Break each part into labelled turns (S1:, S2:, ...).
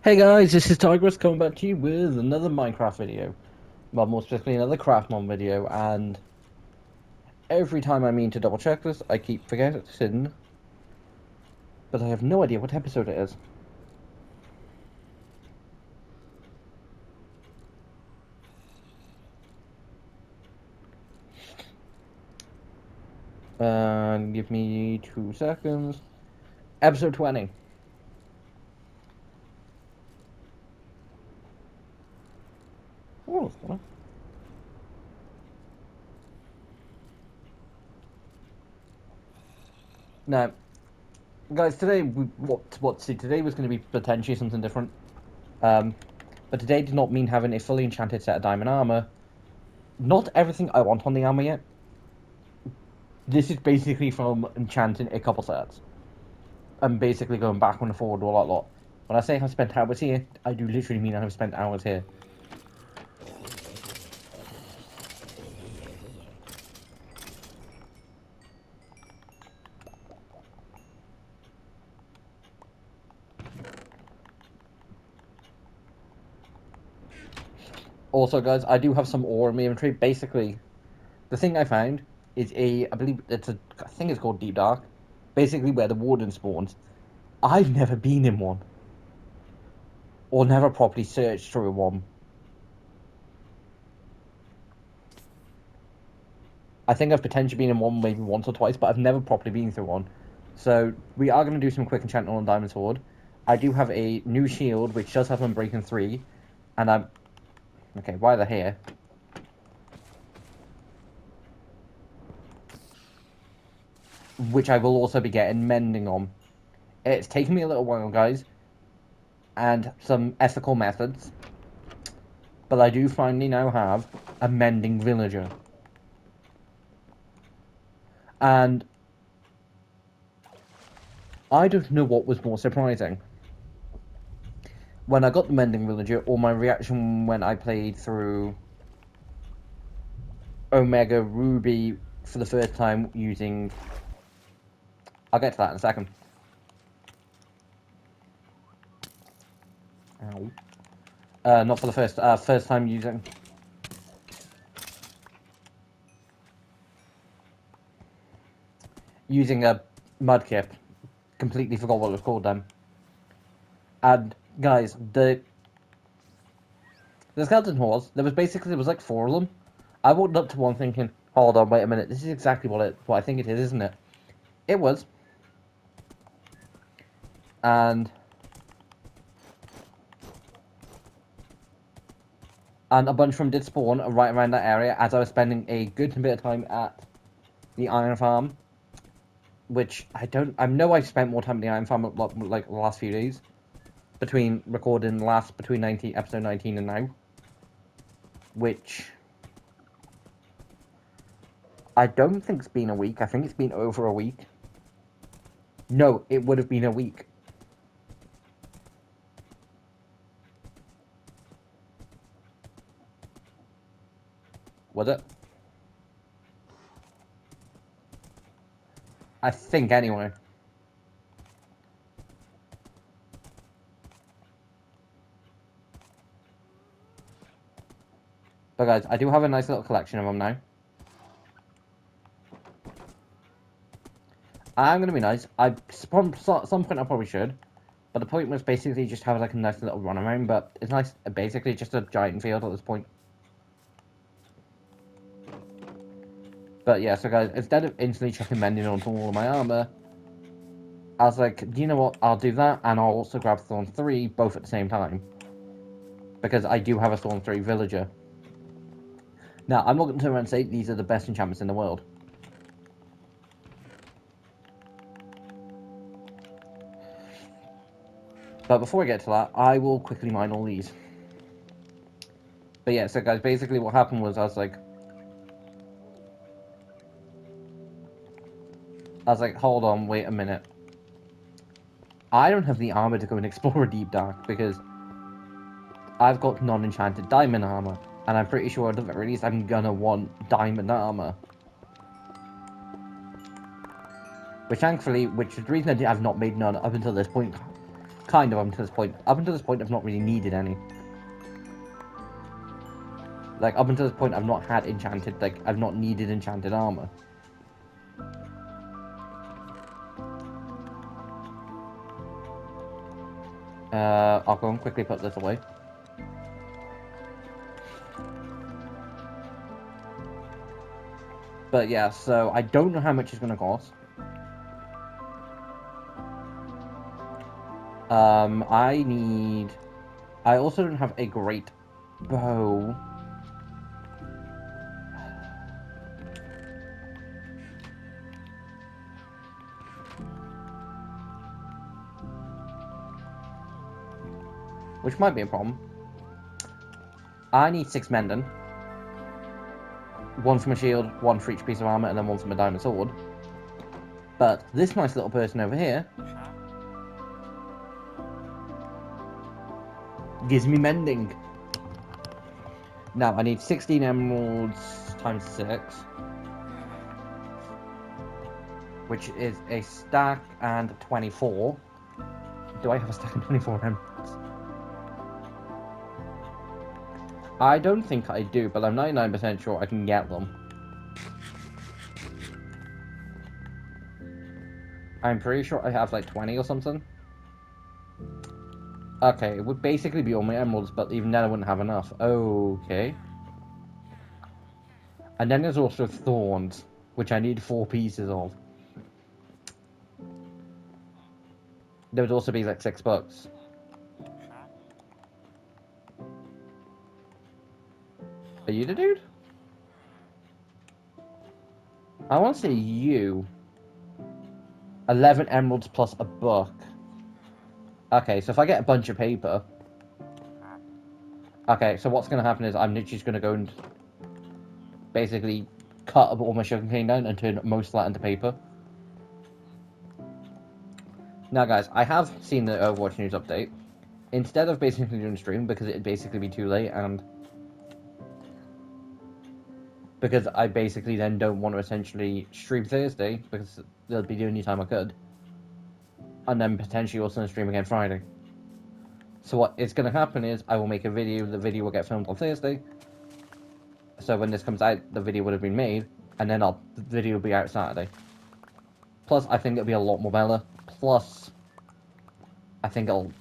S1: Hey guys, this is Tigress coming back to you with another Minecraft video. Well, more specifically, another Craftymon video, and every time I mean to double check this, I keep forgetting, but I have no idea what episode it is. Give me 2 seconds. Episode 20. Oh, it's gonna... Now, guys, today, today was going to be potentially something different. But today did not mean having a fully enchanted set of diamond armor. Not everything I want on the armor yet. This is basically from enchanting a couple sets. I'm basically going backward and forward a lot. When I say I've spent hours here, I do literally mean I've spent hours here. Also, guys, I do have some ore in my inventory. Basically, the thing I found is I believe I think it's called Deep Dark. Basically, where the warden spawns. I've never been in one. Or never properly searched through one. I think I've potentially been in one maybe once or twice, but I've never properly been through one. So, we are going to do some quick enchantment on Diamond Sword. I do have a new shield, which does have Unbreaking 3. And I'm... Okay, why they're here? Which I will also be getting mending on. It's taken me a little while, guys, and some ethical methods, but I do finally now have a mending villager. And I don't know what was more surprising. When I got the mending villager, or my reaction when I played through Omega Ruby for the first time using... I'll get to that in a second. Ow. Not for the first time using a mudkip. Completely forgot what it was called then. And guys, the skeleton horse, there was like 4 of them. I walked up to one thinking, hold on, wait a minute, this is exactly what I think it is, isn't it? It was. And a bunch of them did spawn right around that area as I was spending a good bit of time at the iron farm. Which I know I've spent more time at the iron farm like the last few days. Between recording between episode 19 and now. Which I don't think's been a week. I think it's been over a week. No, it would have been a week. Was it? I think, anyway. But guys, I do have a nice little collection of them now. I'm gonna be nice. At some point I probably should. But the point was basically just have like a nice little run around, but it's nice, basically just a giant field at this point. But yeah, so guys, instead of instantly chucking mending onto all of my armor, I was like, you know what, I'll do that, and I'll also grab Thorn 3, both at the same time. Because I do have a Thorn 3 villager. Now, I'm not going to turn around and say these are the best enchantments in the world. But before I get to that, I will quickly mine all these. But yeah, so guys, basically what happened was I was like, hold on, wait a minute. I don't have the armor to go and explore a Deep Dark, because I've got non-enchanted diamond armor, and I'm pretty sure at the very least I'm gonna want diamond armor. Which is the reason I've not made none up until this point, Kind of up until this point. Up until this point, I've not really needed any. Like, up until this point, I've not had enchanted, like, I've not needed enchanted armor. I'll go and quickly put this away. But yeah, so I don't know how much it's going to cost. I also don't have a great bow. Which might be a problem. I need 6 mending. 1 for my shield, 1 for each piece of armor, and then 1 for my diamond sword. But this nice little person over here gives me mending. Now, I need 16 emeralds times 6. Which is a stack and 24. Do I have a stack and 24 emeralds? I don't think I do, but I'm 99% sure I can get them. I'm pretty sure I have like 20 or something. Okay, it would basically be all my emeralds, but even then I wouldn't have enough. Okay. And then there's also thorns, which I need 4 pieces of. There would also be like $6. Are you the dude? I want to say you. 11 emeralds plus a book. Okay, so if I get a bunch of paper... Okay, so what's going to happen is I'm literally just going to go and basically cut up all my sugarcane down and turn most of that into paper. Now guys, I have seen the Overwatch news update. Instead of basically doing a stream, because it'd basically be too late, and because I basically then don't want to essentially stream Thursday, because that'll be the only time I could, and then potentially also stream again Friday. So what is going to happen is I will make a video, the video will get filmed on Thursday, so when this comes out, the video would have been made, and then the video will be out Saturday. Plus, I think it'll be a lot more better. Plus, I think it'll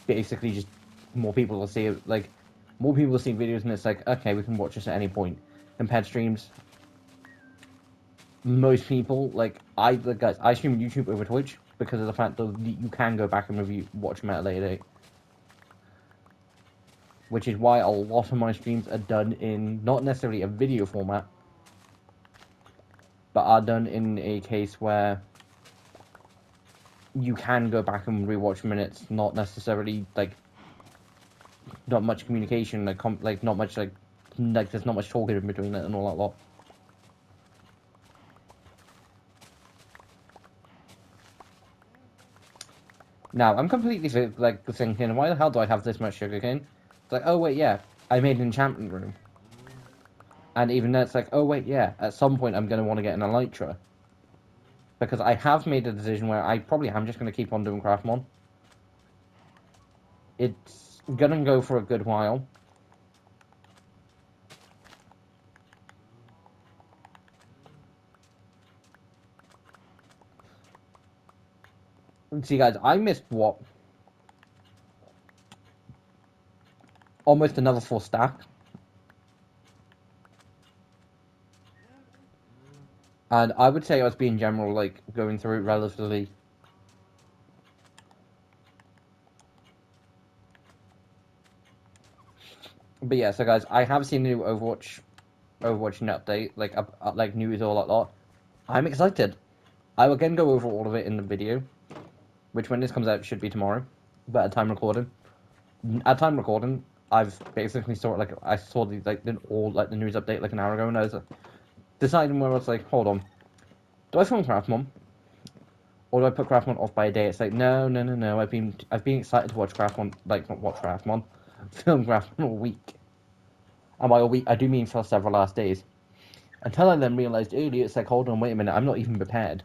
S1: basically just, more people will see it, like, more people will see videos and it's like, okay, we can watch this at any point. Compared to streams, most people, like, guys, I stream YouTube over Twitch because of the fact that you can go back and watch them at a later date. Which is why a lot of my streams are done in, not necessarily a video format, but are done in a case where you can go back and rewatch minutes, not necessarily, like, not much communication, like not much, like, there's not much talking in between it and all that lot. Now, I'm completely, like, thinking, why the hell do I have this much sugarcane? It's like, oh, wait, yeah, I made an enchantment room. And even then, it's like, oh, wait, yeah, at some point I'm going to want to get an elytra. Because I have made a decision where I probably am just going to keep on doing Craftymon. It's going to go for a good while. See, guys, I missed what? Almost another 4 stack. And I would say I was being general, like, going through it relatively. But yeah, so guys, I have seen the new Overwatch update, like news all that lot. I'm excited. I will again go over all of it in the video, which when this comes out should be tomorrow, but at time recording. At time recording, I've basically I saw the news update like an hour ago, and I was deciding where I was like, hold on, do I film Craftymon? Or do I put Craftymon off by a day? It's like, no. I've been excited to watch Craftymon, like, not watch Craftymon, film Craftymon all week. And by a week, I do mean for several last days. Until I then realised earlier, it's like, hold on, wait a minute, I'm not even prepared.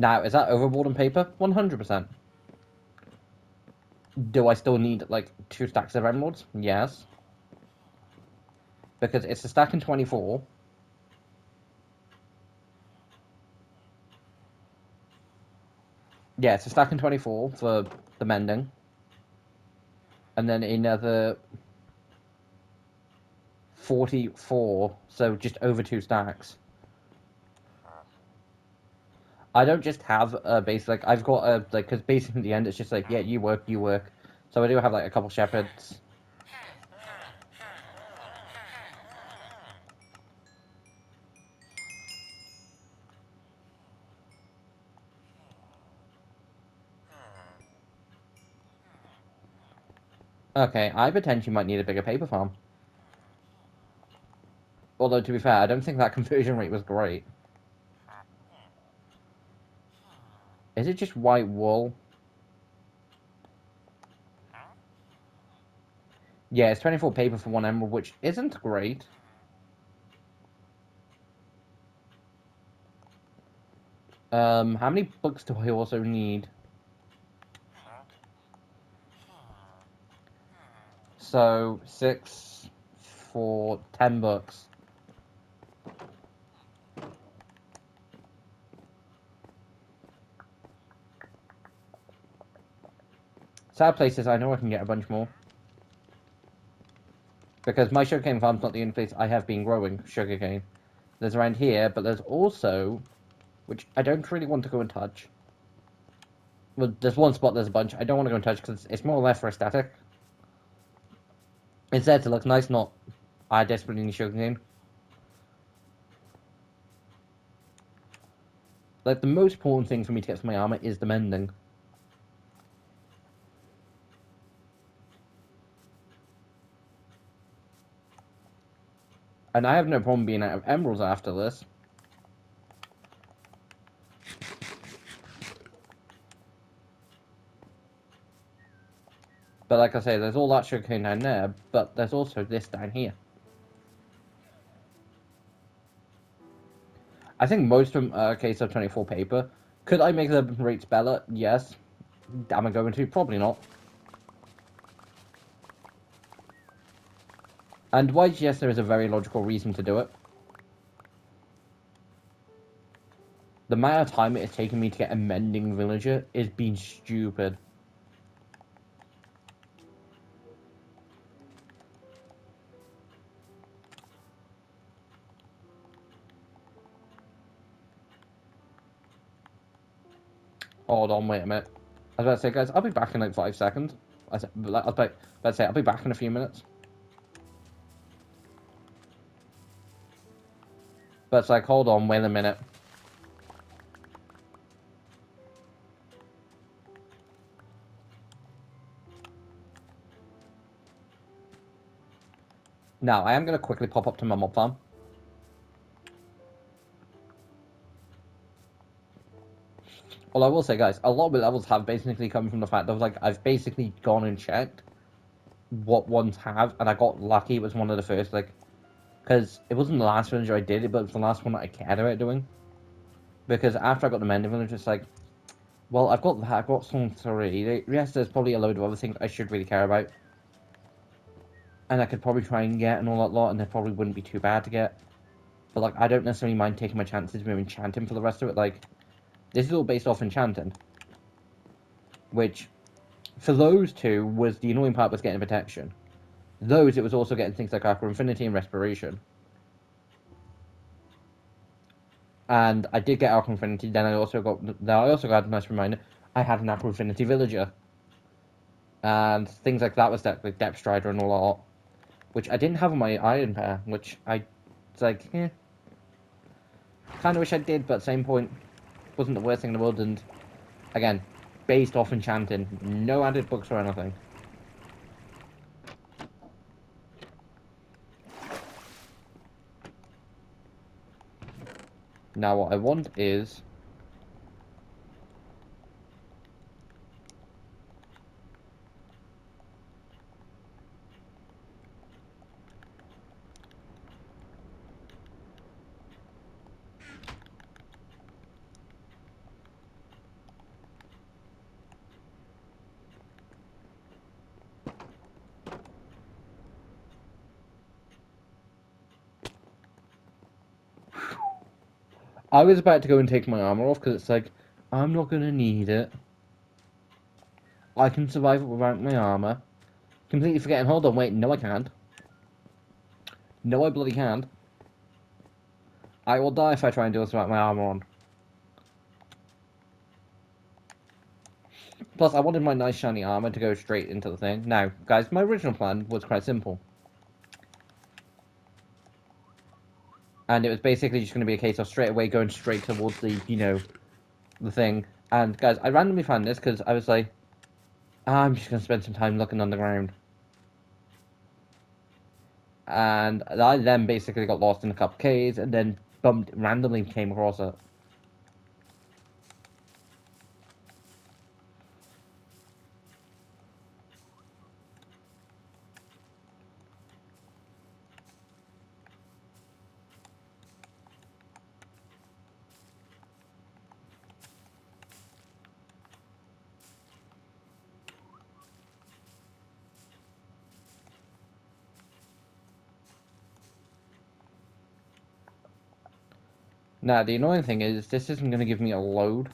S1: Now, is that overboard on paper? 100%. Do I still need, like, 2 stacks of emeralds? Yes. Because it's a stack in 24. Yeah, it's a stack in 24 for the mending. And then another 44, so just over 2 stacks. I don't just have a base, like, I've got a, like, because basically at the end it's just like, yeah, you work, you work. So I do have, like, a couple shepherds. Okay, I potentially might need a bigger paper farm. Although, to be fair, I don't think that conversion rate was great. Is it just white wool? Yeah, it's 24 paper for 1 emerald, which isn't great. How many books do I also need? So, 6 for 10 books. Sad places, I know I can get a bunch more. Because my sugarcane farm's not the only place I have been growing sugarcane. There's around here, but there's also, which I don't really want to go and touch. Well, there's one spot there's a bunch I don't want to go and touch because it's more or less for aesthetic. It's there to look nice, not I desperately need sugarcane. Like, the most important thing for me to get for my armor is the mending. And I have no problem being out of emeralds after this. But like I say, there's all that sugarcane down there, but there's also this down here. I think most of them are a case of 24 paper. Could I make the rates better? Yes. Am I going to? Probably not. And why, yes, there is a very logical reason to do it. The amount of time it has taken me to get a mending villager is being stupid. Hold on, wait a minute. I was about to say, guys, I'll be back in like 5 seconds. I was about to say, I'll be back in a few minutes. But it's like, hold on, wait a minute. Now, I am going to quickly pop up to my mob farm. Well, I will say, guys, a lot of the levels have basically come from the fact that, like, I've basically gone and checked what ones have, and I got lucky. It was one of the first, like, because it wasn't the last villager I did it, but it was the last one that I cared about doing. Because after I got the mending village, it's like, well, I've got that, I've got Song 3. Yes, there's probably a load of other things I should really care about. And I could probably try and get and all that lot, and they probably wouldn't be too bad to get. But, like, I don't necessarily mind taking my chances with enchanting for the rest of it. Like, this is all based off enchanting. Which, for those two, was the annoying part was getting protection. Those, it was also getting things like Aqua Infinity and Respiration. And I did get Aqua Infinity, then I also got a nice reminder, I had an Aqua Infinity Villager. And things like that was like Depth Strider and all that. Which I didn't have on my Iron Pair, which I, it's like, kind of wish I did, but at the same point, wasn't the worst thing in the world, and, again, based off enchanting, no added books or anything. Now what I want is, I was about to go and take my armor off because it's like, I'm not gonna need it. I can survive it without my armor. Completely forgetting, hold on, wait, no I can't. No I bloody can't. I will die if I try and do this without my armor on. Plus, I wanted my nice shiny armor to go straight into the thing. Now, guys, my original plan was quite simple. And it was basically just going to be a case of straight away going straight towards the, you know, the thing. And, guys, I randomly found this because I was like, I'm just going to spend some time looking on the ground. And I then basically got lost in a couple caves and then randomly came across it. Now, the annoying thing is, this isn't going to give me a load.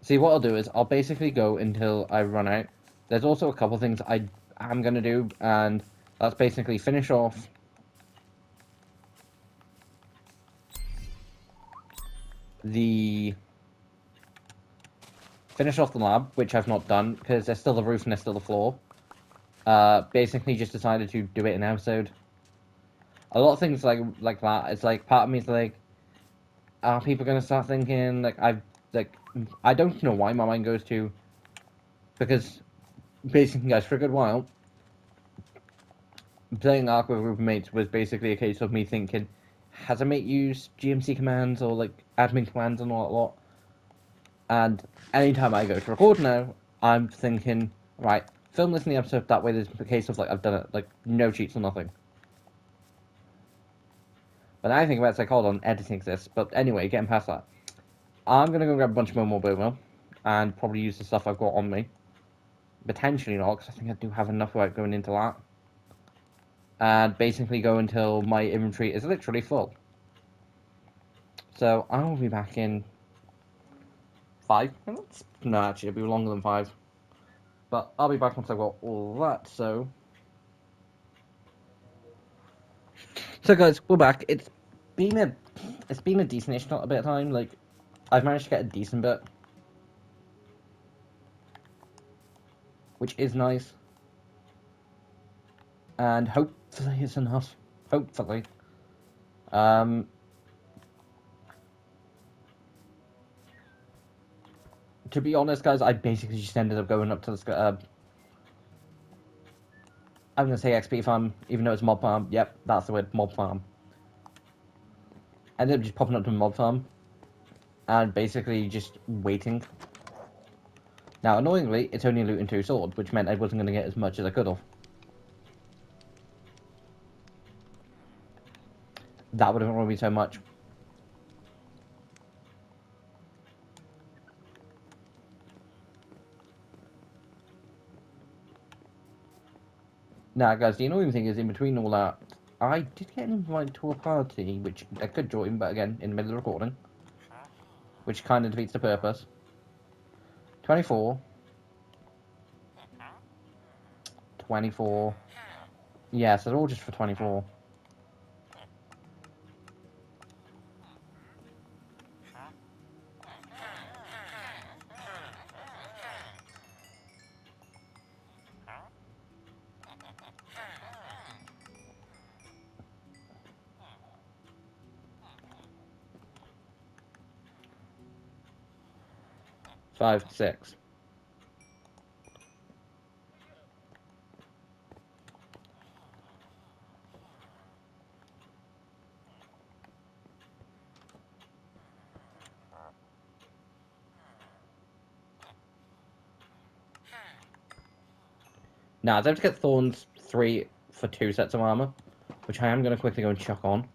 S1: See, what I'll do is, I'll basically go until I run out. There's also a couple things I am going to do, and that's basically finish off the lab, which I've not done, because there's still the roof and there's still the floor. Basically just decided to do it in an episode. A lot of things like that, it's like, part of me is like, are people gonna start thinking, I don't know why my mind goes to, because, basically, guys, for a good while, playing Ark with group of mates was basically a case of me thinking, has a mate used GMC commands or, like, admin commands and all that lot? And anytime I go to record now, I'm thinking, right, film this in the episode, that way there's a case of, like, I've done it, like, no cheats or nothing. But I think about it, it's like, hold on, editing exists. But anyway, getting past that, I'm gonna go grab a bunch more mobile and probably use the stuff I've got on me. Potentially not, because I think I do have enough without going into that. And basically go until my inventory is literally full. So I will be back in 5 minutes? No, actually, it'll be longer than 5. But I'll be back once I've got all that, so... So guys, we're back. Been a it's been a decentish not a bit of time. Like, I've managed to get a decent bit, which is nice. And hopefully it's enough. Hopefully. Um, to be honest, guys, I basically just ended up going up to the I'm gonna say XP farm, even though it's mob farm. Yep, that's the word, mob farm. I ended up just popping up to mob farm and basically just waiting. Now, annoyingly, it's only loot and 2 swords, which meant I wasn't gonna get as much as I could have. That would have annoyed me so much. Now, guys, the annoying thing is, in between all that, I did get invited to a party, which I could join, but again, in the middle of recording, which kind of defeats the purpose. 24. 24. Yeah, so they're all just for 24. Five, 6. Now, I have to get thorns 3 for 2 sets of armor, which I am going to quickly go and chuck on.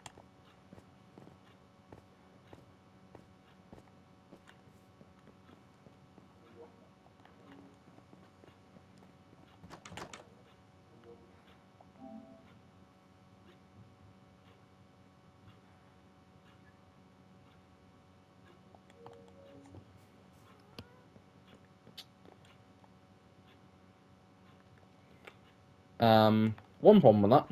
S1: One problem with that.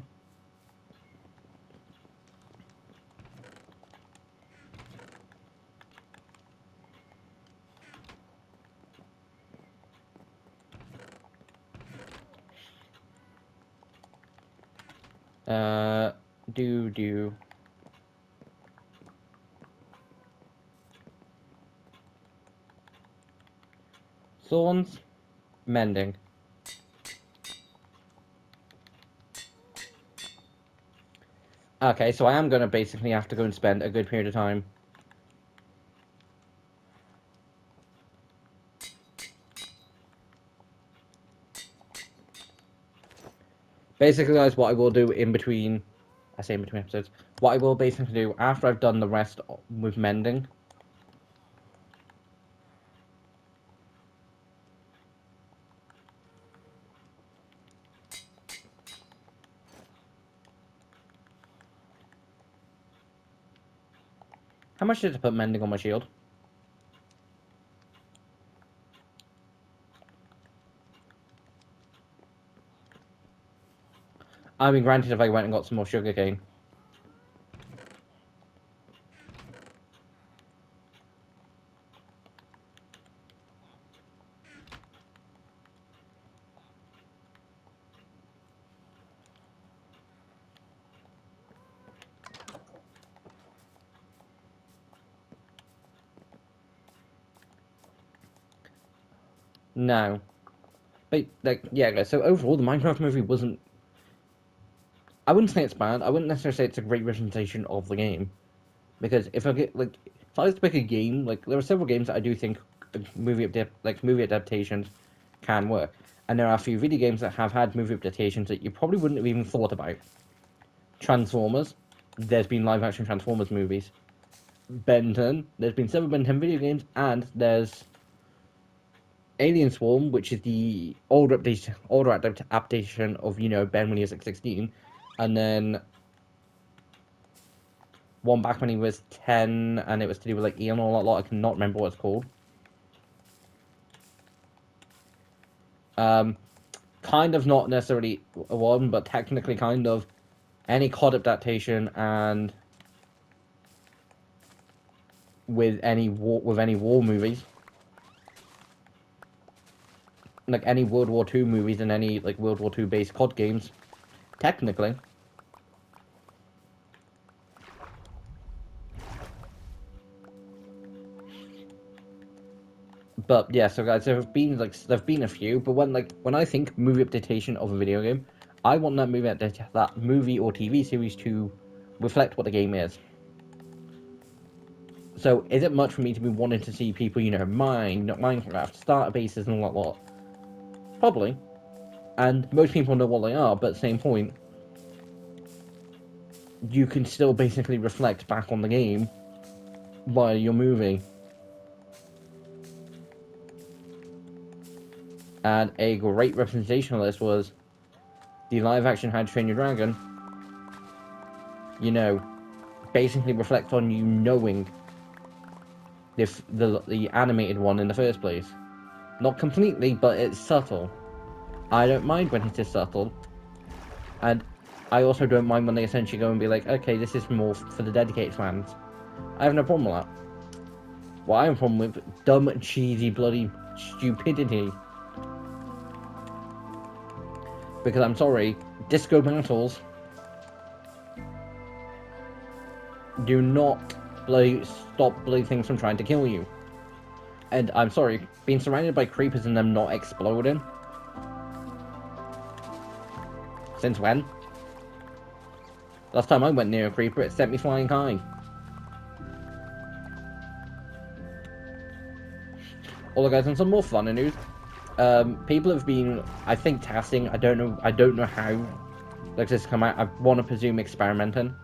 S1: Do. Thorns, mending. Okay, so I am going to basically have to go and spend a good period of time. Basically, guys, what I will do in between... I say in between episodes. What I will basically do after I've done the rest with mending... How much did I put mending on my shield? I mean, granted, if I went and got some more sugarcane. No. But, like, yeah, guys, so overall, the Minecraft movie wasn't... I wouldn't say it's bad. I wouldn't necessarily say it's a great representation of the game. Because if I get, like... If I was to pick a game, like, there are several games that I do think movie adaptations can work. And there are a few video games that have had movie adaptations that you probably wouldn't have even thought about. Transformers. There's been live-action Transformers movies. Ben 10. There's been several Ben 10 video games, and there's Alien Swarm, which is the older adaptation of, you know, Ben when he was like 16, and then one back when he was 10, and it was to do with like Ian or a lot. I cannot remember what it's called. Kind of not necessarily a one, but technically kind of any COD adaptation and with any war movies. Like any World War II movies and any like World War II based COD games, technically. But yeah, so guys, there've been a few, but when I think movie adaptation of a video game, I want that movie or TV series to reflect what the game is. So is it much for me to be wanting to see people, you know, Minecraft, starter bases and all that lot? Probably. And most people know what they are, but at the same point, you can still basically reflect back on the game via your movie. And a great representation of this was the live-action How to Train Your Dragon. You know, basically reflect on you knowing the animated one in the first place. Not completely, but it's subtle. I don't mind when it is subtle. And I also don't mind when they essentially go and be like, okay, this is more for the dedicated fans. I have no problem with that. What I have a problem with, dumb, cheesy, bloody stupidity. Because I'm sorry, disco battles do not stop bloody things from trying to kill you. And I'm sorry, being surrounded by creepers and them not exploding? Since when? Last time I went near a creeper, it sent me flying high. Although guys, on some more funny news, People have been, I think, testing. I don't know how like this come out. I want to presume experimenting.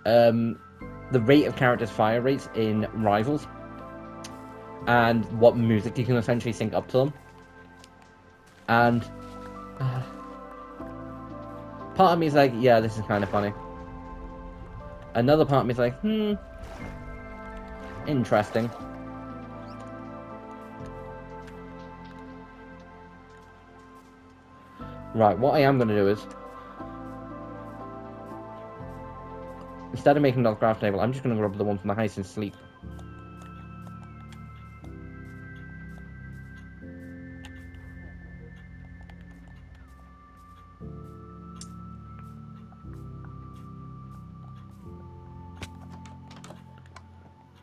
S1: The rate of characters' fire rates in Rivals, and what music you can essentially sync up to them. And part of me is like, yeah, this is kind of funny. Another part of me is like, interesting. Right, what I am going to do is, instead of making another craft table, I'm just going to grab the one from the Heist and Sleep.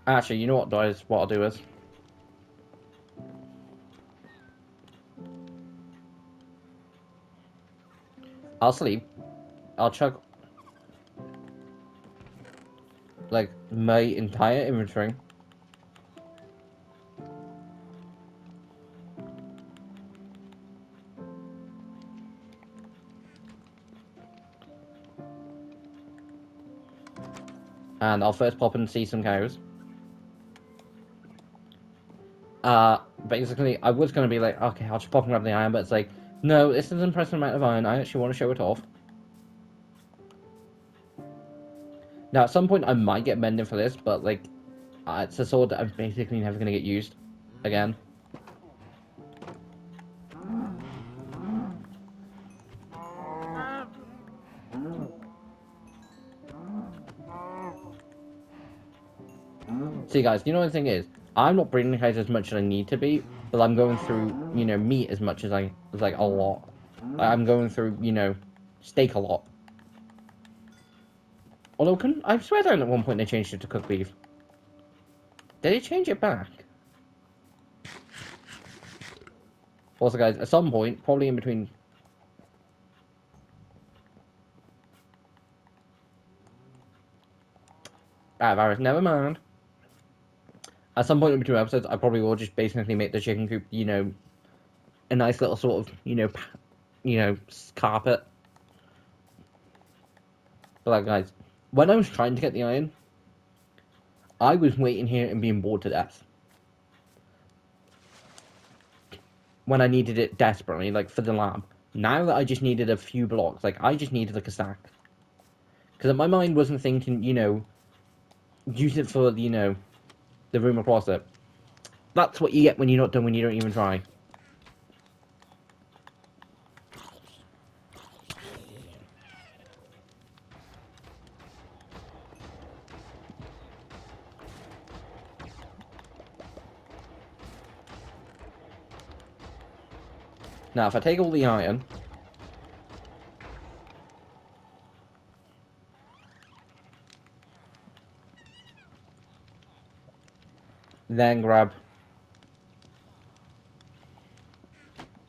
S1: Actually, you know what, guys? What I'll do is, I'll sleep. I'll chuck like my entire inventory. And I'll first pop and see some cows. Basically, I was going to be like, okay, I'll just pop and grab the iron, but it's like, no, this is an impressive amount of iron. I actually want to show it off. Now, at some point, I might get mending for this, but, like, it's a sword that I'm basically never going to get used again. See, guys, you know what the thing is? I'm not breeding cows as much as I need to be, but I'm going through, you know, meat as much as like, a lot. I'm going through, you know, steak a lot. Although, I swear down at one point they changed it to cooked beef. Did they change it back? Also, guys, at some point, probably in between... Varys, never mind. At some point in between episodes, I probably will just basically make the chicken coop, you know, a nice little sort of, you know, carpet. But like, guys, when I was trying to get the iron, I was waiting here and being bored to death. When I needed it desperately, like, for the lab. Now that I just needed a few blocks, like, I just needed, like, a stack. Because my mind wasn't thinking, you know, use it for, you know, the room across it. That's what you get when you're not done, when you don't even try. Now, if I take all the iron... then grab...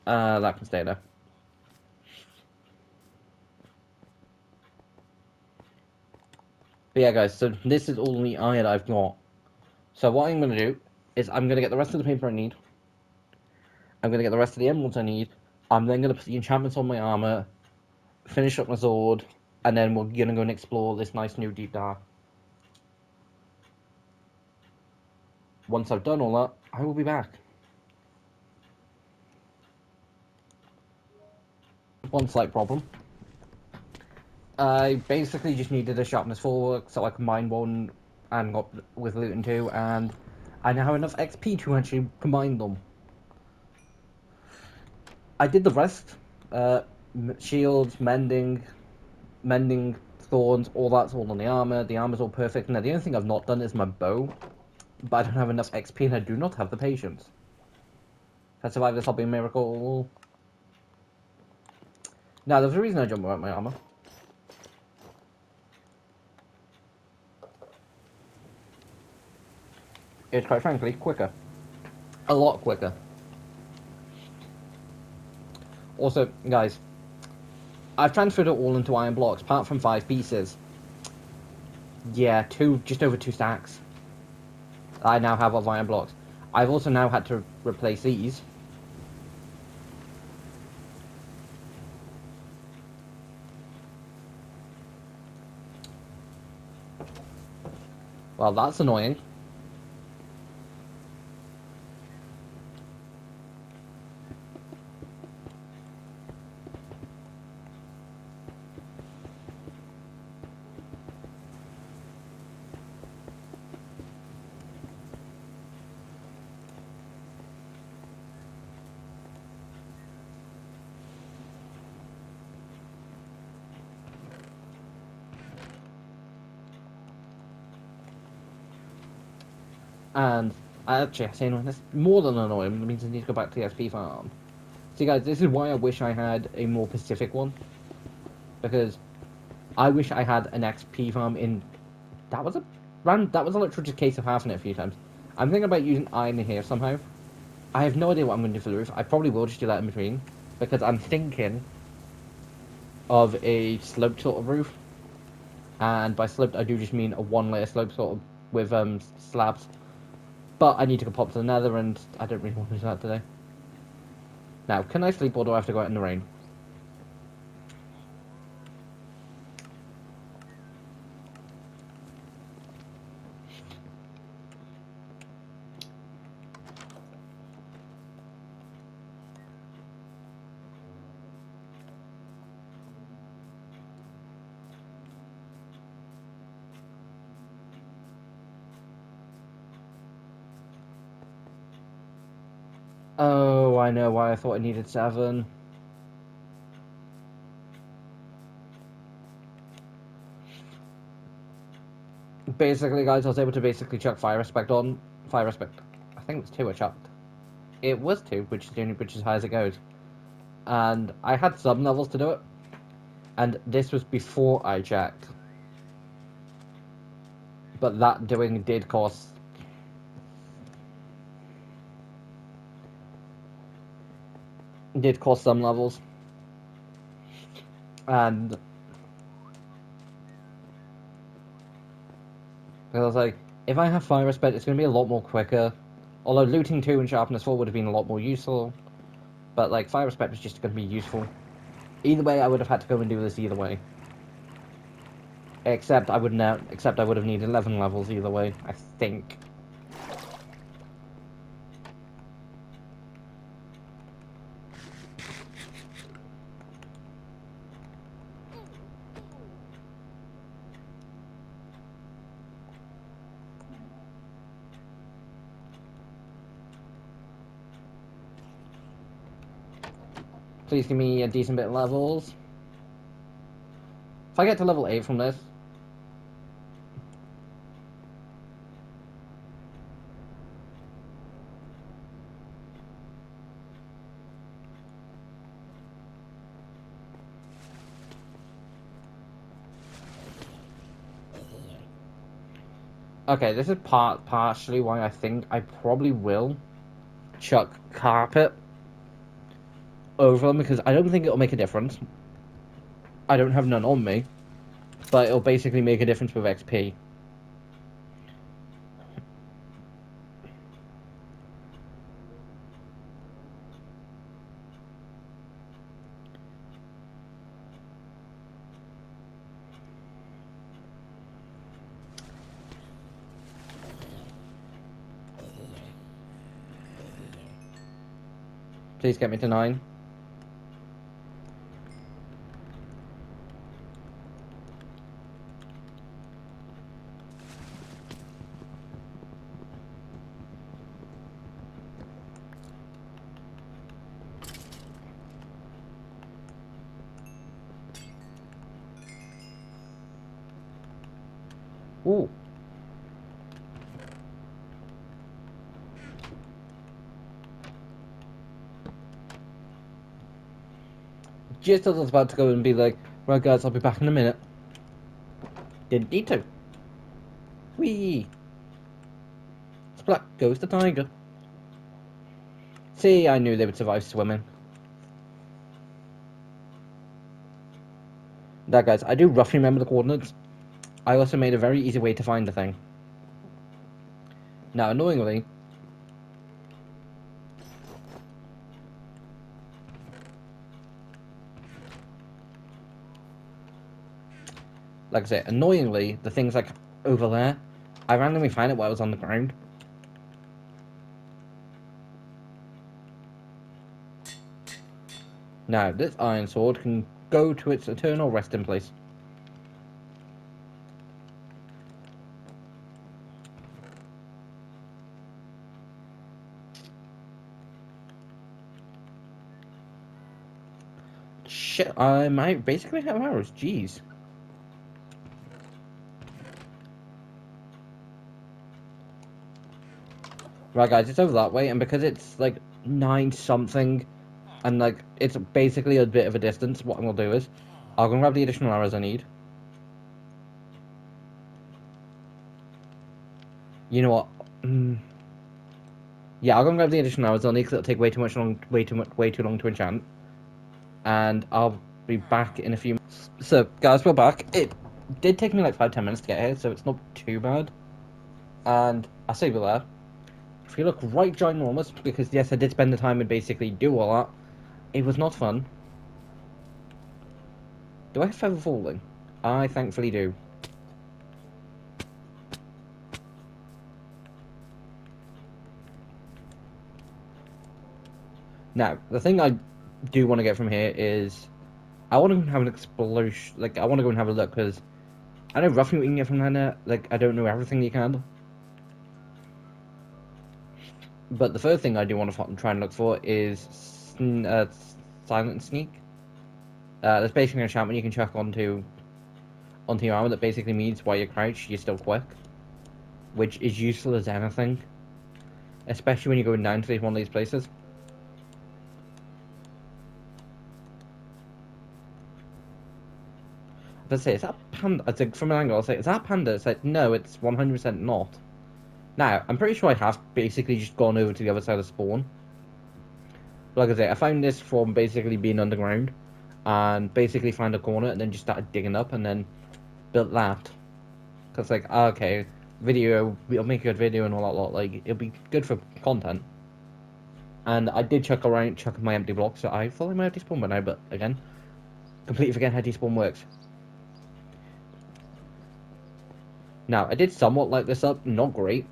S1: that can stay there. But yeah, guys, so this is all the iron I've got. So what I'm going to do is I'm going to get the rest of the paper I need. I'm going to get the rest of the emeralds I need. I'm then going to put the enchantments on my armor, finish up my sword, and then we're going to go and explore this nice new deep dark. Once I've done all that, I will be back. One slight problem. I basically just needed a sharpness 4 so I combined one and got with looting 2, and I now have enough XP to actually combine them. I did the rest. Shields, mending, thorns, all that's all on the armor. The armor's all perfect. Now, the only thing I've not done is my bow, but I don't have enough XP and I do not have the patience. If I survive this, I'll be a miracle. Now, there's a reason I jumped about my armor. It's quite frankly quicker. A lot quicker. Also, guys, I've transferred it all into iron blocks, apart from 5 pieces. Yeah, just over 2 stacks. I now have of iron blocks. I've also now had to replace these Well, that's annoying. And actually, I say no, that's more than annoying. It means I need to go back to the XP farm. See, guys, this is why I wish I had a more Pacific one. Because I wish I had an XP farm in. That was a That was a literal just case of having it a few times. I'm thinking about using iron here somehow. I have no idea what I'm going to do for the roof. I probably will just do that in between because I'm thinking of a sloped sort of roof, and by sloped I do just mean a one-layer slope sort of with slabs. But I need to go pop to the nether, and I don't really want to do that today. Now, can I sleep or do I have to go out in the rain? Oh, I know why I thought I needed 7. Basically, guys, I was able to basically chuck Fire Respect on. Fire Respect. I think it was 2 I chucked. It was 2, which is the only which is as high as it goes. And I had some levels to do it. And this was before I checked. But that doing did cost... Did cost some levels. And... I was like, if I have Fire Respect, it's going to be a lot more quicker. Although looting 2 and Sharpness 4 would have been a lot more useful. But, like, Fire Respect was just going to be useful. Either way, I would have had to go and do this either way. Except I would have needed 11 levels either way, I think. Please give me a decent bit of levels. If I get to level 8 from this... Okay, this is partially why I think I probably will chuck carpet over them, because I don't think it'll make a difference. I don't have none on me, but it'll basically make a difference with XP. Please get me to 9. Ooh. Just as I was about to go and be like, right guys, I'll be back in a minute. Didn't need to. Whee! Splat goes the tiger. See, I knew they would survive swimming. That, guys, I do roughly remember the coordinates. I also made a very easy way to find the thing. Now, annoyingly... Like I say, annoyingly, the things like over there I randomly found it while I was on the ground. Now, this iron sword can go to its eternal resting place. Shit, I might basically have arrows. Jeez. Right, guys, it's over that way, and because it's like 9 something, and like it's basically a bit of a distance, what I'm gonna do is I'll go and grab the additional arrows I need. You know what? Yeah, I'll go and grab the additional arrows I'll need because it'll take way too long to enchant. And I'll be back in a few minutes. So, guys, we're back. It did take me like 5-10 minutes to get here, so it's not too bad. And I say we're there. If you look right ginormous, because yes, I did spend the time and basically do all that, it was not fun. Do I have feather falling? I thankfully do. Now, the thing I do want to get from here is I want to have an explosion. Like, I want to go and have a look because I know roughly what you can get from there. Like, I don't know everything you can. But the first thing I do want to try and look for is silent sneak. That's basically an enchantment you can chuck onto your armor that basically means while you crouch, you're still quick, which is useful as anything, especially when you're going down to one of these places. But say, is that panda? I think from an angle, I'll say, is that panda? It's like, no, it's 100% not. Now, I'm pretty sure I have basically just gone over to the other side of spawn. Like I say, I found this from basically being underground, and basically found a corner and then just started digging up and then built that. Cause like, okay, video, we'll make a good video and all that lot. Like, it'll be good for content. And I did chuck my empty blocks, so I thought I might have despawned by now, but again, completely forget how despawn works. Now, I did somewhat like this up, not great.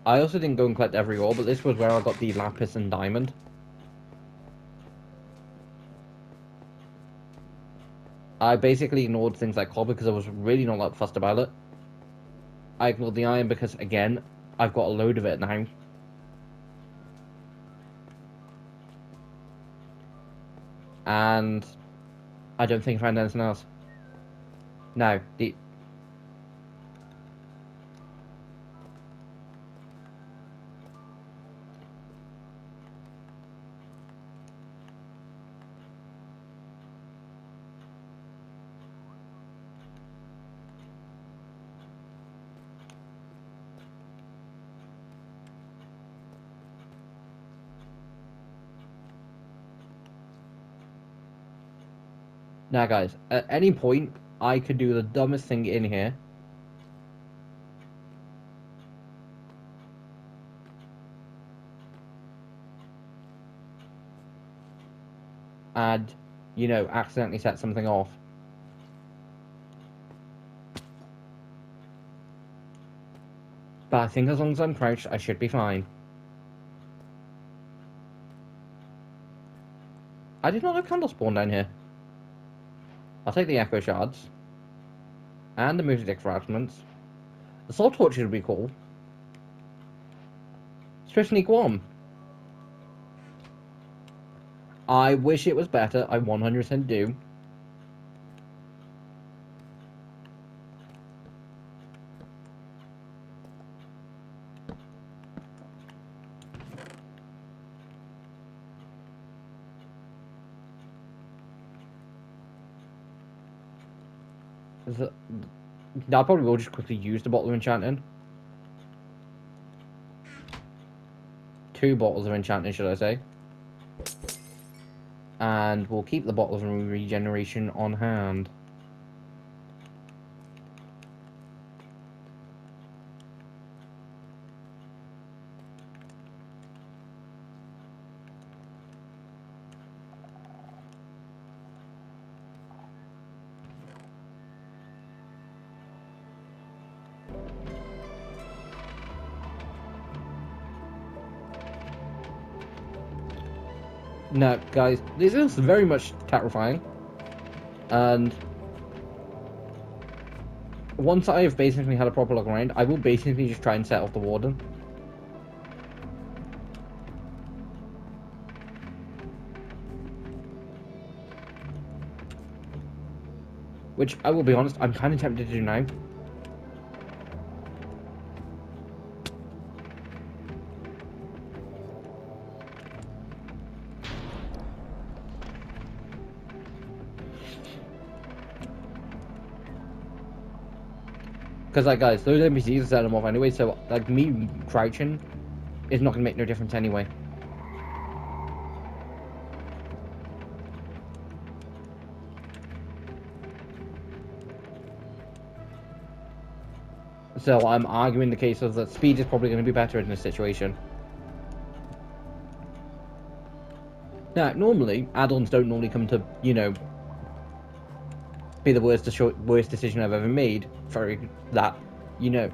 S1: I also didn't go and collect every ore, but this was where I got the lapis and diamond. I basically ignored things like copper because I was really not that fussed about it. I ignored the iron because, again, I've got a load of it now. And I don't think I found anything else. Now, now guys, at any point, I could do the dumbest thing in here. And, you know, accidentally set something off. But I think as long as I'm crouched, I should be fine. I did not know candle spawn down here. I'll take the echo shards. And the music fragments. The soul torches would be cool. Especially Guam. I wish it was better. I 100% do. I probably will just quickly use the bottle of enchanting. 2 bottles of enchanting, should I say. And we'll keep the bottle of regeneration on hand. Now, guys, this is very much terrifying. And once I've basically had a proper look around, I will basically just try and set off the warden. Which, I will be honest, I'm kind of tempted to do now. Because, like, guys, those NPCs are setting them off anyway, so, like, me crouching is not going to make no difference anyway. So, I'm arguing the case of that speed is probably going to be better in this situation. Now, normally, add-ons don't normally come to, you know, be the worst decision I've ever made for that, you know,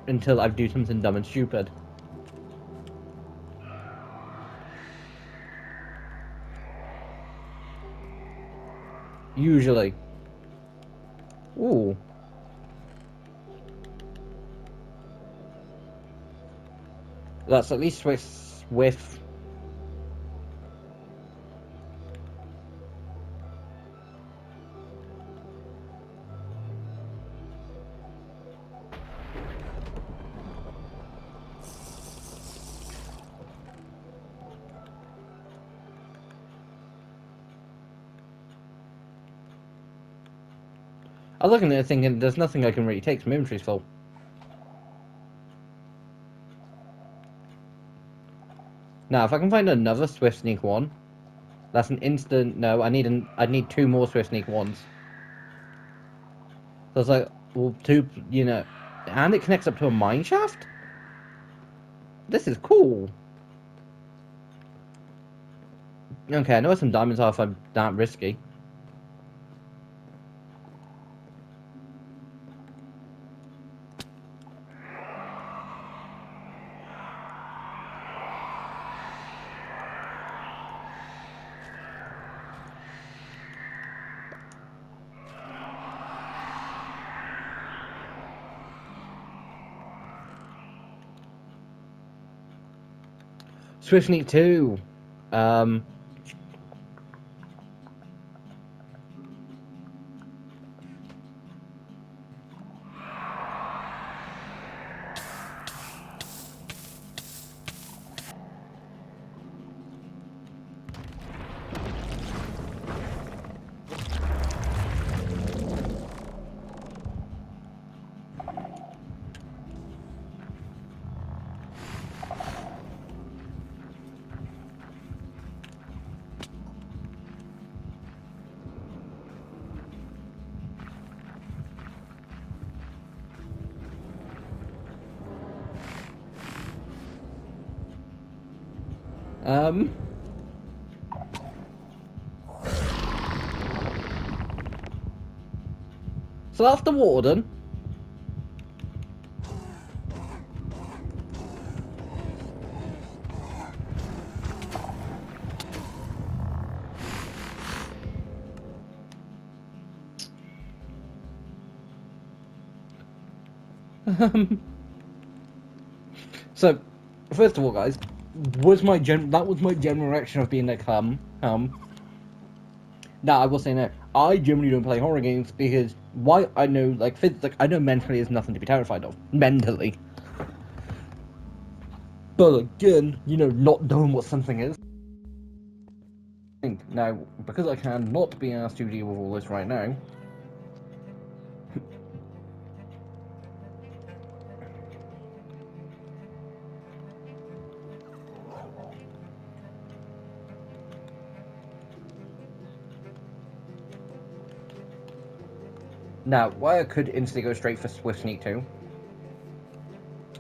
S1: until I do something dumb and stupid. Usually. Ooh. That's at least with I'm looking at it thinking there's nothing I can really take, my inventory's full. Now, if I can find another Swift Sneak 1, that's an instant. No, I need 2 more Swift Sneak 1s. So it's like, well, 2, you know, and it connects up to a mine shaft? This is cool. Okay, I know some diamonds are if I'm that risky. Swift Sneak 2. So that's the warden. So, first of all, guys, that was my general reaction of being like, Now, I will say now, I generally don't play horror games because why I know, like, I know mentally there's nothing to be terrified of. Mentally. But again, you know, not knowing what something is. Now, because I cannot be asked to deal with all this right now, now, why I could instantly go straight for Swift Sneak 2,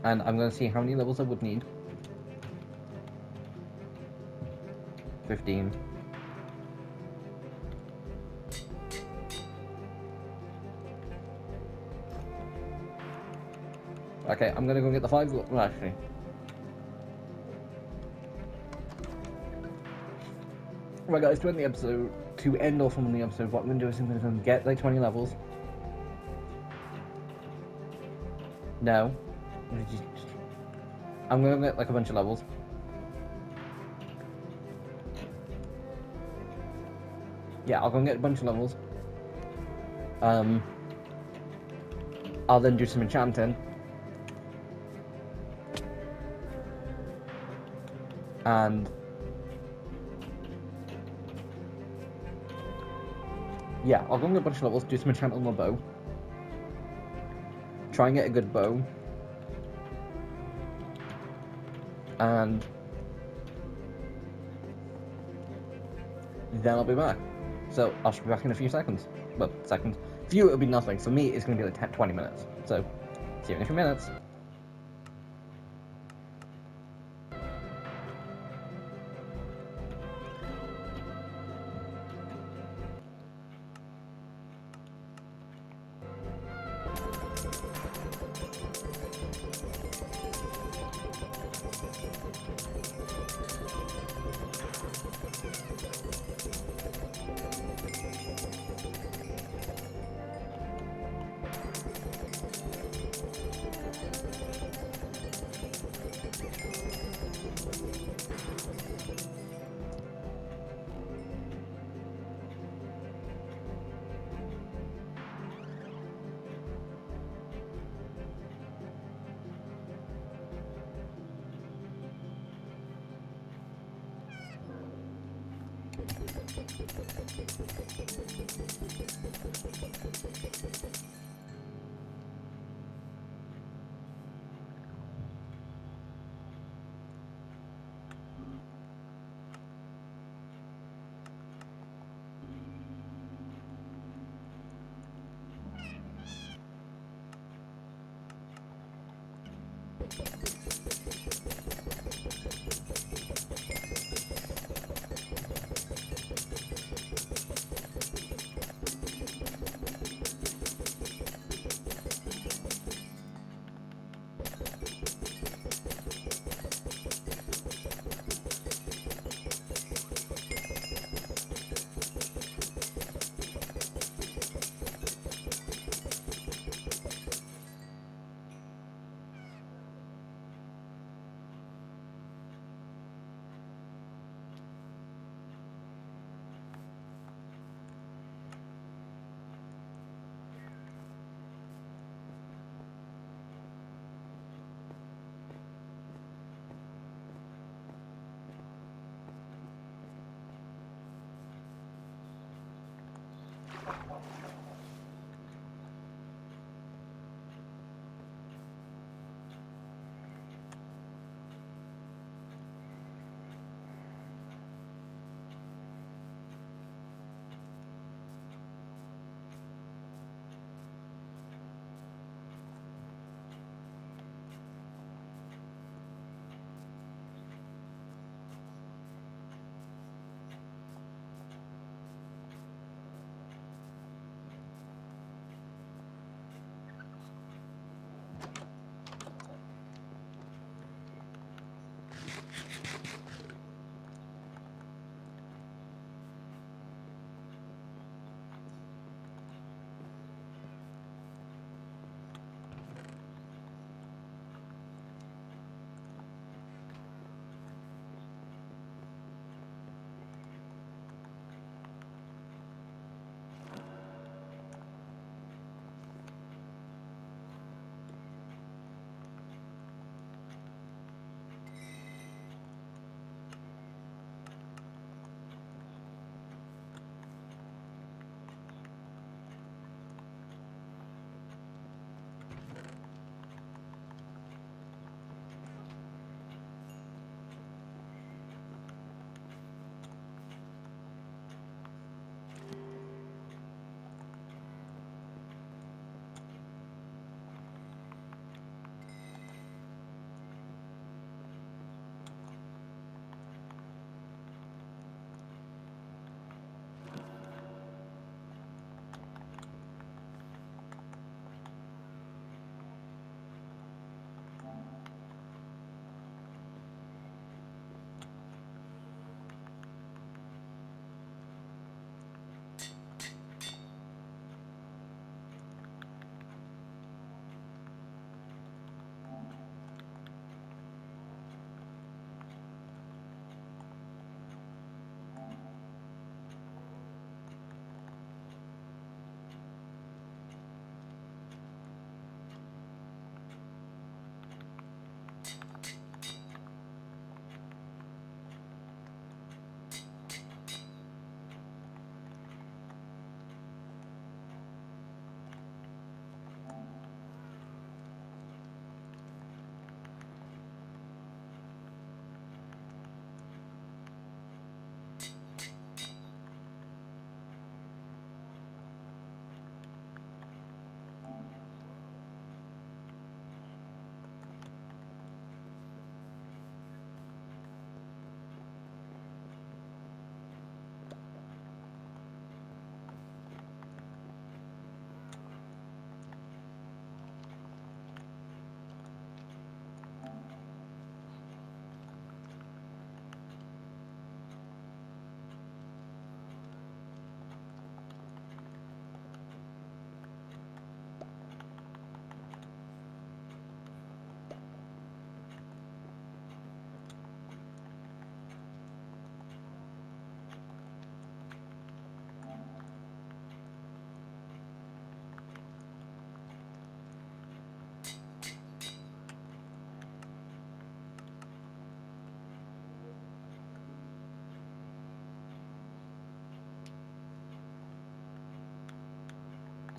S1: and I'm going to see how many levels I would need. 15. Okay, I'm gonna go get the 5. Well, actually. Right, guys, to end the episode, to end off on the episode, what I'm going to do is I'm going to go and get like 20 levels. No. I'm going to get like a bunch of levels. Yeah, I'll go and get a bunch of levels. I'll then do some enchanting. And yeah, I'll go and get a bunch of levels, do some enchanting on my bow. Try and get a good bow. And then I'll be back. So I should be back in a few seconds. Well, seconds. For you, it'll be nothing. For me, it's going to be like 20 minutes. So, see you in a few minutes.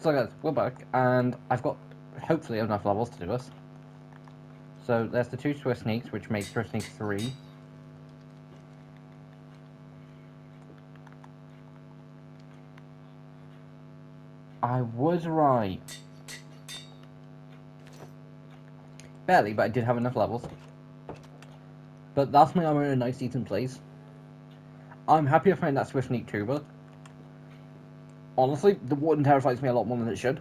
S1: So guys, we're back, and I've got hopefully enough levels to do this. So there's the 2 Swift Sneaks, which makes Swift Sneak 3. I was right. Barely, but I did have enough levels. But that's my armor in a nice decent place. I'm happy to find that Swift Sneak Tuber. Honestly, the warden terrifies me a lot more than it should.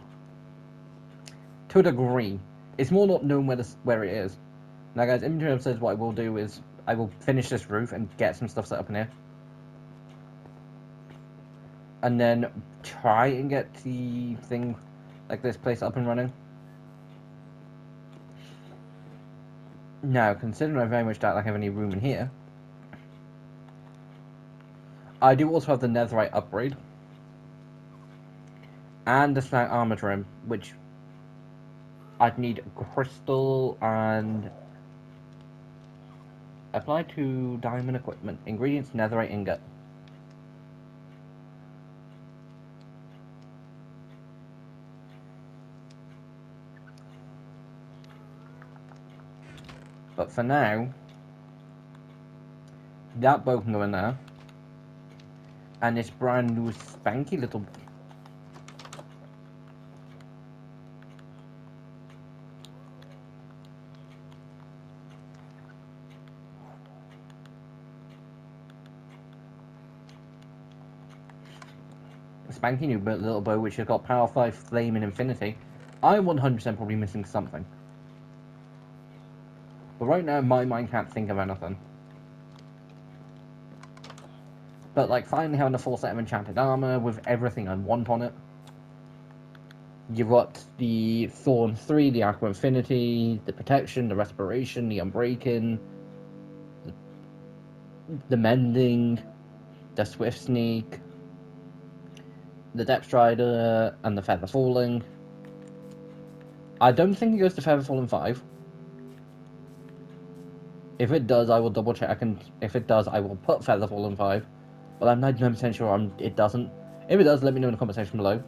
S1: To a degree. It's more not knowing where it is. Now guys, in between episodes, what I will do is I will finish this roof and get some stuff set up in here. And then try and get the thing, like this place up and running. Now, considering I very much doubt I have any room in here, I do also have the netherite upgrade. And the snag armor trim, which I'd need crystal and apply to diamond equipment. Ingredients, netherite ingot. But for now, that bow can go in there. And this brand new spanky little... spanky new little bow, which has got power 5, flame, and infinity. I'm 100% probably missing something. But right now, my mind can't think of anything. But like finally having a full set of enchanted armor with everything I want on it. You've got the Thorn 3, the Aqua Infinity, the Protection, the Respiration, the Unbreaking, the Mending, the Swift Sneak, the Depth Strider, and the Feather Falling. I don't think it goes to Feather Falling 5. If it does, I will double check, and if it does, I will put Feather Falling 5. But I'm 99% sure it doesn't. If it does, let me know in the comment section below.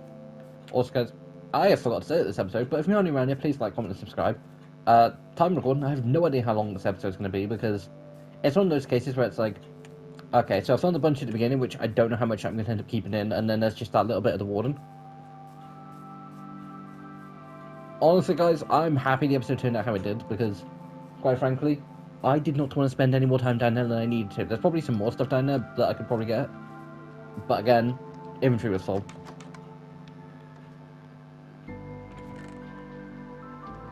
S1: Also, guys, I forgot to say it this episode, but if you're only around here, please like, comment, and subscribe. Time recording, I have no idea how long this episode is going to be, because it's one of those cases where it's like, okay, so I filmed a bunch at the beginning, which I don't know how much I'm going to end up keeping in, and then there's just that little bit of the warden. Honestly, guys, I'm happy the episode turned out how it did, because, quite frankly, I did not want to spend any more time down there than I needed to. There's probably some more stuff down there that I could probably get, but again, inventory was full.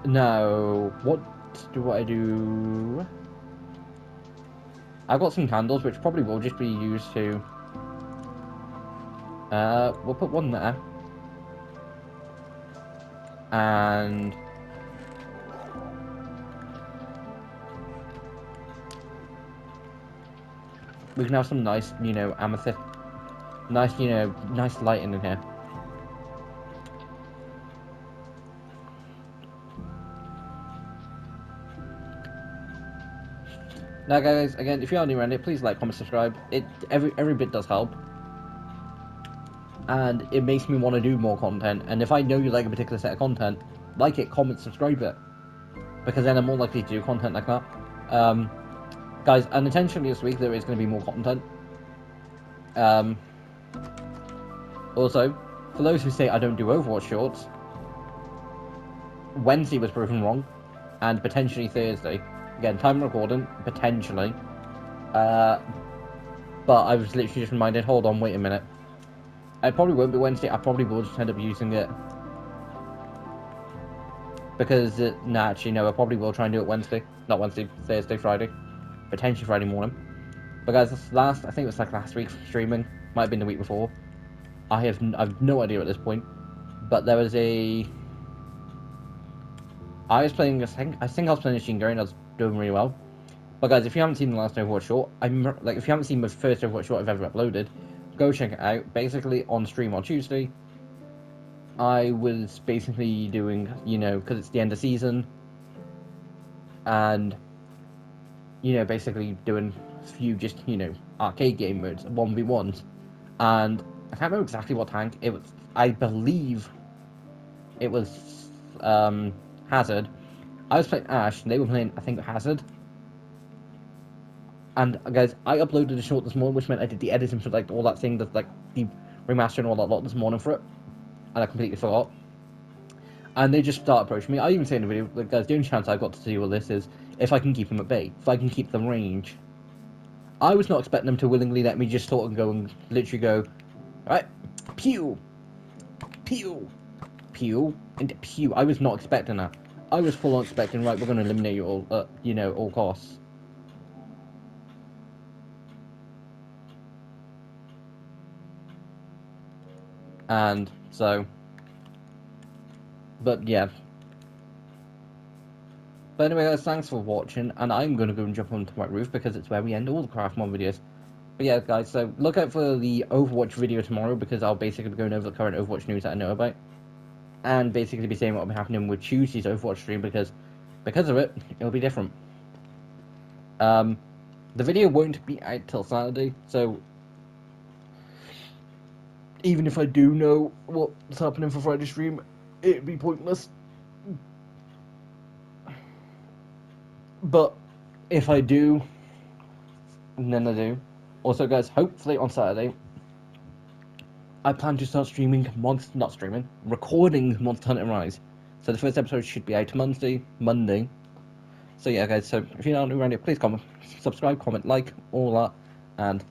S1: Now, what do I do? I've got some candles, which probably will just be used to... we'll put one there. And... we can have some nice, amethyst... nice, nice lighting in here. Now, guys, again, if you are new around it, please like, comment, subscribe. Every bit does help. And it makes me want to do more content. And if I know you like a particular set of content, like it, comment, subscribe it. Because then I'm more likely to do content like that. Guys, unintentionally this week, there is going to be more content. Also, for those who say I don't do Overwatch shorts, Wednesday was proven wrong. And potentially Thursday. Again, time recording, potentially. But I was literally just reminded, hold on, wait a minute. I probably won't be Wednesday, I probably will just end up using it. Because, actually, no, I probably will try and do it Wednesday. Not Wednesday, Thursday, Friday. Potentially Friday morning. But guys, I think it was like last week streaming. Might have been the week before. I've no idea at this point. But there was I was playing, I think I was playing a Machine Gun and I was doing really well. But guys, if you haven't seen the last Overwatch short, if you haven't seen the first Overwatch short I've ever uploaded, go check it out. Basically, on stream on Tuesday, I was basically doing, because it's the end of season, and, basically doing a few just, arcade game modes, 1v1s, and I can't remember exactly what tank, it was, I believe it was Hazard. I was playing Ash, and they were playing, I think, Hazard. And guys, I uploaded a short this morning, which meant I did the editing for like all that thing, that's like the remastering all that lot this morning for it, and I completely forgot. And they just start approaching me. I even say in the video, like, guys, the only chance I've got to do all this is if I can keep them at bay, if I can keep them range. I was not expecting them to willingly let me just sort of go and literally go, alright, pew, pew, pew, and pew. I was not expecting that. I was full on expecting, right, we're going to eliminate you all, all costs. And so, but yeah. But anyway, guys, thanks for watching, and I'm going to go and jump onto my roof because it's where we end all the Craftymon videos. But yeah, guys, so look out for the Overwatch video tomorrow because I'll basically be going over the current Overwatch news that I know about. And basically be saying what will be happening with Tuesday's Overwatch stream because of it, it'll be different. The video won't be out till Saturday, so even if I do know what's happening for Friday's stream, it'd be pointless. But if I do, then I do. Also, guys, hopefully on Saturday, I plan to start streaming recording Monster Hunter Rise. So the first episode should be out Monday. So yeah, guys, so if you're not new around here, please comment, subscribe, comment, like, all that, and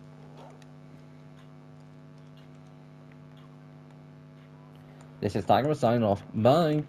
S1: this is Tiger signing off. Bye.